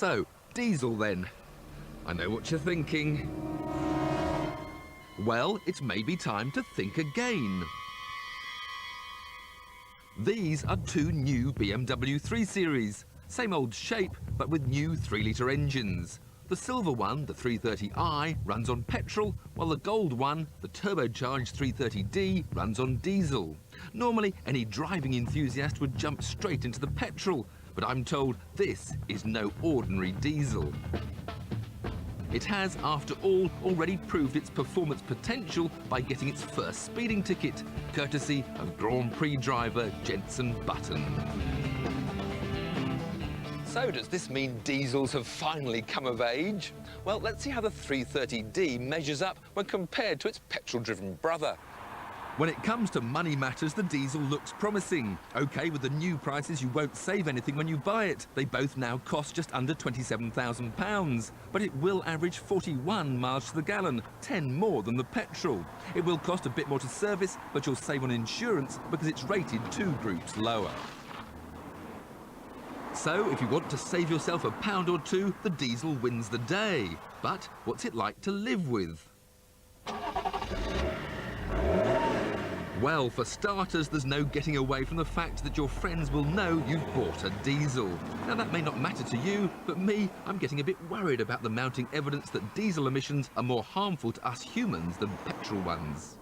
So, diesel then. I know what you're thinking. Well, it's maybe time to think again. These are two new BMW 3 Series. Same old shape, but with new 3-litre engines. The silver one, the 330i, runs on petrol, while the gold one, the turbocharged 330d, runs on diesel. Normally, any driving enthusiast would jump straight into the petrol, but I'm told this is no ordinary diesel. It has, after all, already proved its performance potential by getting its first speeding ticket, courtesy of Grand Prix driver Jenson Button. So does this mean diesels have finally come of age? Well, let's see how the 330d measures up when compared to its petrol-driven brother. When it comes to money matters, the diesel looks promising. OK, with the new prices, you won't save anything when you buy it. They both now cost just under £27,000. But it will average 41 miles to the gallon, 10 more than the petrol. It will cost a bit more to service, but you'll save on insurance because it's rated 2 groups lower. So, if you want to save yourself £1 or two, the diesel wins the day. But what's it like to live with? Well, for starters, there's no getting away from the fact that your friends will know you've bought a diesel. Now, that may not matter to you, but me, I'm getting a bit worried about the mounting evidence that diesel emissions are more harmful to us humans than petrol ones.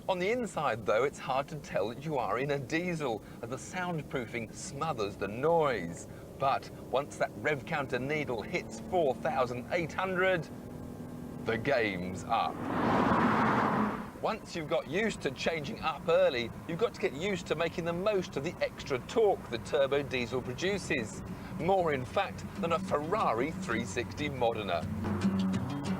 On the inside, though, it's hard to tell that you are in a diesel, as the soundproofing smothers the noise. But once that rev counter needle hits 4,800, the game's up. Once you've got used to changing up early, you've got to get used to making the most of the extra torque the turbo diesel produces. More, in fact, than a Ferrari 360 Modena.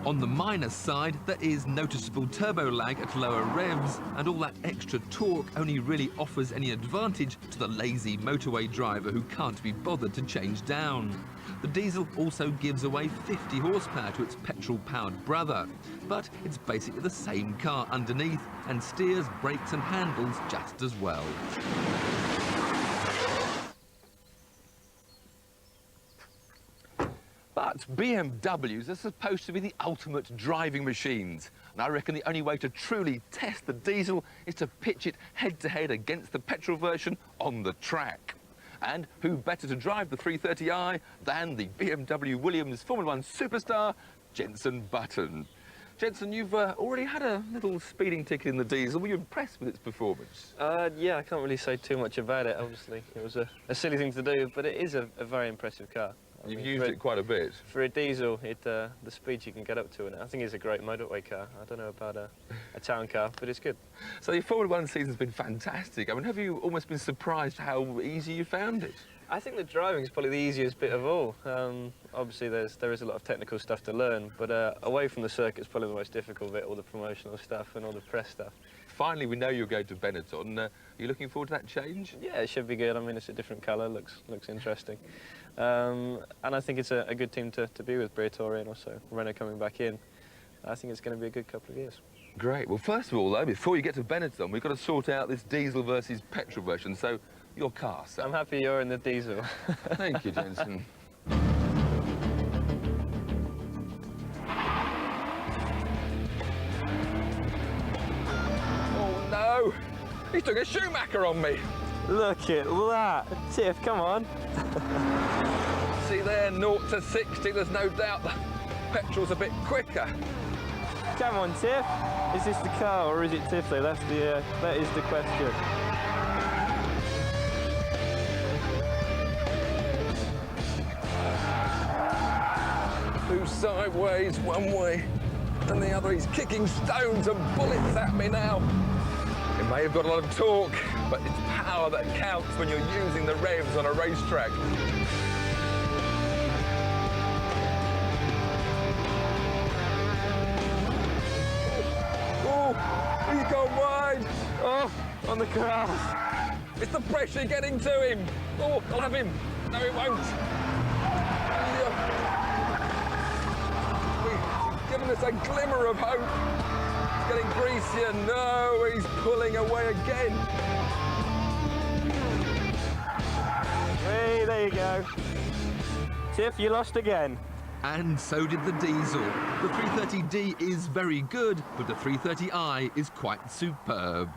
On the minus side, there is noticeable turbo lag at lower revs, and all that extra torque only really offers any advantage to the lazy motorway driver who can't be bothered to change down. The diesel also gives away 50 horsepower to its petrol-powered brother, but it's basically the same car underneath and steers, brakes and handles just as well. But BMWs are supposed to be the ultimate driving machines, and I reckon the only way to truly test the diesel is to pitch it head-to-head against the petrol version on the track. And who better to drive the 330i than the BMW Williams Formula 1 superstar, Jenson Button. Jenson, you've already had a little speeding ticket in the diesel. Were you impressed with its performance? Yeah, I can't really say too much about it, obviously. It was a silly thing to do, but it is a very impressive car. You've used it quite a bit. For a diesel, the speed you can get up to in it, I think it's a great motorway car. I don't know about a town car, but it's good. So your Formula 1 season's been fantastic. I mean, have you almost been surprised how easy you found it? I think the driving is probably the easiest bit of all. Obviously, there is a lot of technical stuff to learn, but away from the circuit is probably the most difficult bit, all the promotional stuff and all the press stuff. Finally, we know you're going to Benetton. Are you looking forward to that change? Yeah, it should be good. I mean, it's a different colour, looks interesting. And I think it's a good team to be with, Briatore and also Renault coming back in. I think it's going to be a good couple of years. Great. Well, first of all, though, before you get to Benetton, we've got to sort out this diesel versus petrol version. So, your car, sir. I'm happy you're in the diesel. Thank you, Jenson. Oh, no! He took a Schumacher on me! Look at that! Tiff, come on! See there, 0 to 60, there's no doubt the petrol's a bit quicker. Come on, Tiff! Is this the car or is it Tiff though? That is the question. Two sideways, one way, and the other. He's kicking stones and bullets at me now. It may have got a lot of torque, but it's power that counts when you're using the revs on a racetrack. Oh, he's gone wide. Oh, on the grass. It's the pressure getting to him. Oh, I'll have him. No, it won't. He's given us a glimmer of hope. It's getting greasier. No, he's pulling away again. Hey, there you go. Tiff, you lost again. And so did the diesel. The 330D is very good, but the 330i is quite superb.